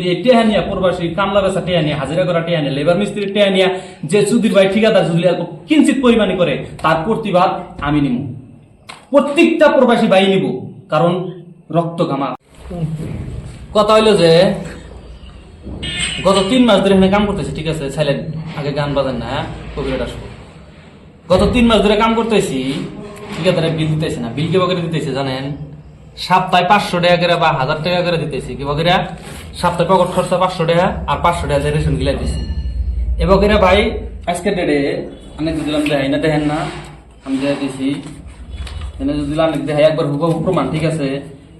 এই টেহা নিয়া প্রবাসী কামলা বেচা টেহা নিয়া হাজিরা করা টেহা নিয়া লেবার মিস্ত্রি টেহা নিয়া যে চুদির ভাই ঠিকাদার যদি কিঞ্চিত পরিমাণে করে তার প্রতিবাদ আমি নিব, প্রত্যেকটা প্রবাসী ভাই নিব, কারণ রক্ত ঘামা। কথা হইলো যে গত 3 মাস ধরে এখানে কাম করতেছি, ঠিক আছে সাইলেন্ট, আগে গান বাজান না, কবিরাট আসবো। গত 3 মাস ধরে কাম করতেছি, ঠিকাদারে বিল দিতেছি না। বিল কি বগেরা দিতেছে জানেন? সপ্তাহে 500 টাকা করে বা 1000 টাকা করে দিতেছি। কি বগেরা সপ্তাহে পকেট খরচা 500 টাকা আর 500 টাকা রেশন গিলাই দিছি। এ বগেরা ভাই আজকে ডেটে অনেক দিলাম, দেখাই না, দেখেন না আমি দেখাই দিছি, এনে যদি অনেক দেখাই একবার হুবহু প্রমাণ, ঠিক আছে।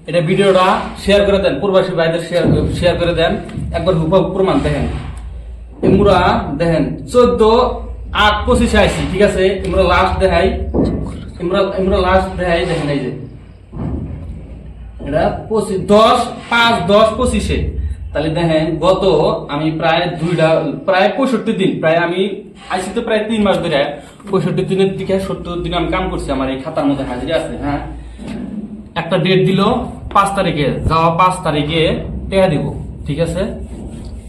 এটা ভিডিওটা শেয়ার করে দেন, প্রবাসী ভাইদের শেয়ার করে দেন, একবার হুবহু প্রমাণ দেখেন। এমরা দেখেন 14/8/25 আইছি, ঠিক আছে। এমরা লাস্ট দেখাই, এমরা লাস্ট দেখাই, দেখেন এই যে এটা 10/5/10/25 তাহলে দেখেন গত আমি প্রায় প্রায় 65 দিন, প্রায় আমি আইসি তো প্রায় 3 মাস ধরে, 65 দিনের থেকে 70 দিন আমি কাম করছি। আমার এই খাতার মধ্যে হাজিরা আছে। হ্যাঁ, একটা ডেট দিল 5 তারিখে, যাওয়া 5 তারিখে টেহা দিব, ঠিক আছে।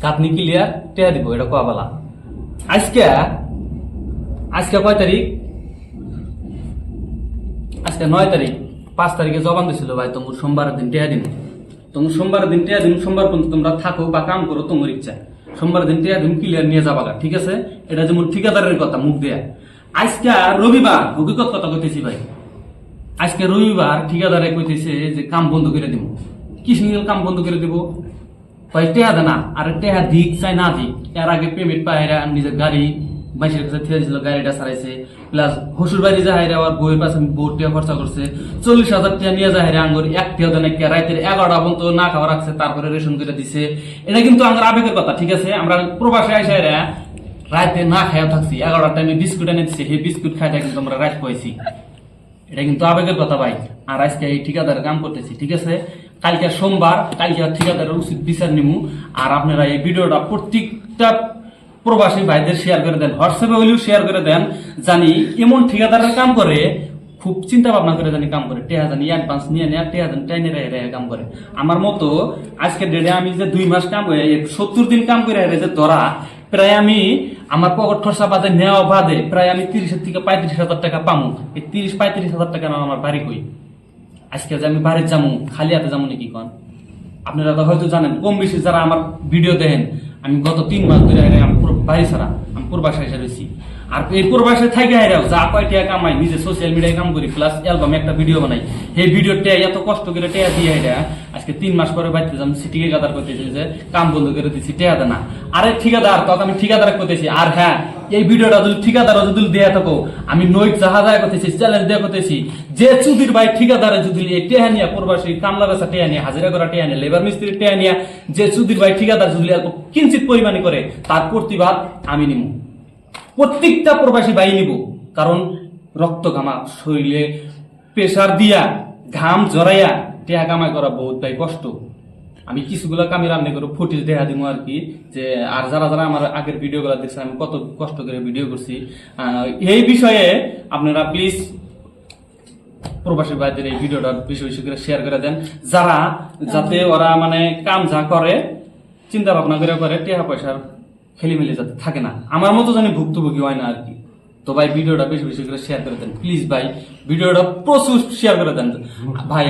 কাতনি ক্লিয়ার, টেহা দিব, এটা কোয়াবেলা। আজকে কয় তারিখ? আজকে 9 তারিখ। 5 তারিখে জবান দিছিল, ভাই তোমার সোমবারের দিন টেহা দিন, তোমার সোমবারের দিন টেহা দিন, সোমবার পর্যন্ত তোমরা থাকো বা কাম করো তোমার ইচ্ছা, সোমবার দিন টেহা দিন ক্লিয়ার নিয়ে যাবা, ঠিক আছে। এটা যেমন ঠিকাদারের কথা মুখ দেয়া। আজকে রবিবার, হকিকত কথা কইতেছি ভাই, আজকে রবিবার ঠিকাদারে কইতেছে যে কাম বন্ধ করে দিব। কি সিঙ্গেল কাম বন্ধ করে দিব? ভাই টেহা দেনা, আর টেহা দিক চাই না দিক, এর আগে পেমেন্ট পায়রা নিজের গাড়ি বাইশের কাছে থেকে দিয়েছিল, গাড়িটা সারাইছে, প্লাস হসুর বাড়ি যাহাইরে আবার বইয়ের পাশে বউ টিয়া খরচা করছে, 40,000 টাকা নিয়ে যাহাইরে আঙ্গুর 1 টাকা দেন, রাইতের 11টা পর্যন্ত না খাওয়া রাখছে, তারপরে রেশন করে দিছে। এটা কিন্তু আমার আবেগের কথা, ঠিক আছে। আমরা প্রবাসে আইসাইরা রাতে না খাওয়া থাকছি, 11টার টাইমে বিস্কুট এনে দিচ্ছে, সেই বিস্কুট খাইটা কিন্তু আমরা রাত পাইছি। এটা কিন্তু আবেগের কথা ভাই। আর আজকে এই ঠিকাদারের কাম করতেছি, ঠিক আছে। কালকে সোমবার, কালকে ঠিকাদারের উচিত বিচার নিমু। আর আপনারা এই ভিডিওটা প্রত্যেকটা প্রবাসী ভাইদের শেয়ার করে দেন, হোয়াটসঅ্যাপে হইলেও শেয়ার করে দেন, জানি এমন ঠিকাদারের কাম করে, খুব চিন্তা ভাবনা করে জানি কাম করে, টেহা জানি অ্যাডভান্স নিয়ে নেয়, টেহা জানি টাইনে রেখে কাম করে। আমার মতো আজকে ডেটে আমি যে 2 মাস কাম করে 70 দিন কাম করে যে ধরা, প্রায় আমি আমার পকেট খরচা বাদে নেওয়া বাদে প্রায় আমি 30 থেকে 35,000 টাকা পামু। এই 30-35,000 টাকা আমার বাড়ি কই? আজকে যে আমি বাড়ির যাবো, খালি হাতে যাবো নাকি কন? আপনারা তো হয়তো জানেন, কম বেশি যারা আমার ভিডিও দেখেন, আমি গত 3 মাস ধরে আমি বাড়ি ছাড়া, আমি প্রবাসে এসে রয়েছি। আর এই প্রবাসে থাকে হাইরাও যা কয় টাকা কামাই, নিজে সোশ্যাল মিডিয়ায় কাম করি, প্লাস অ্যালবামে একটা ভিডিও বানাই। এই ভিডিওটা এত কষ্ট করে টেয়া দিয়ে হাইরা আজকে 3 মাস পরে বাড়িতে যাম, সিটিকে গাদার করতেছি যে কাম বন্ধ করে দিচ্ছি, টেয়া দেয় না। আরে ঠিকাদার, তখন আমি ঠিকাদার করতেছি। আর হ্যাঁ, এই ভিডিওটা যদি ঠিকাদার যদি দেয়া থাকো, আমি নৈট জাহাজায় করতেছি, চ্যালেঞ্জ দেয়া করতেছি, যে চুদির ভাই ঠিকাদারে যদি এই টেহা নিয়া প্রবাসী কামলা বেচা টেহা নিয়া হাজিরা করা টেহা নিয়া লেবার মিস্ত্রি টেহা নিয়া যে চুদির ভাই ঠিকাদার যদি কিঞ্চিত পরিমাণে করে তার প্রতিবাদ আমি নিব, প্রত্যেকটা প্রবাসী ভাই নিব, কারণ রক্ত ঘামা শরীরে প্রেসার দিয়া ঘাম জড়াইয়া টেহা কামাই করা বহুত ভাই কষ্ট। আমি কিছুগুলো কামের রান্না করে ফুটেজ দেখা দিব আর কি, যে আর যারা যারা আমার আগের ভিডিও গুলা দেখছেন আমি কত কষ্ট করে ভিডিও করছি, এই বিষয়ে আপনারা প্লিজ প্রবাসী ভাইদের এই ভিডিওটা বেশি বেশি করে শেয়ার করে দেন, যারা যাতে ওরা মানে কাম যা করে চিন্তা ভাবনা করে টাকা পয়সার খেলিমেলি যাতে থাকে না, আমার মতো জানি ভুক্তভোগী হয় না আর কি। তো ভাই ভিডিওটা বেশি বেশি করে শেয়ার করে দেন প্লিজ ভাই, ভিডিওটা প্রচুর শেয়ার করে দেন ভাই।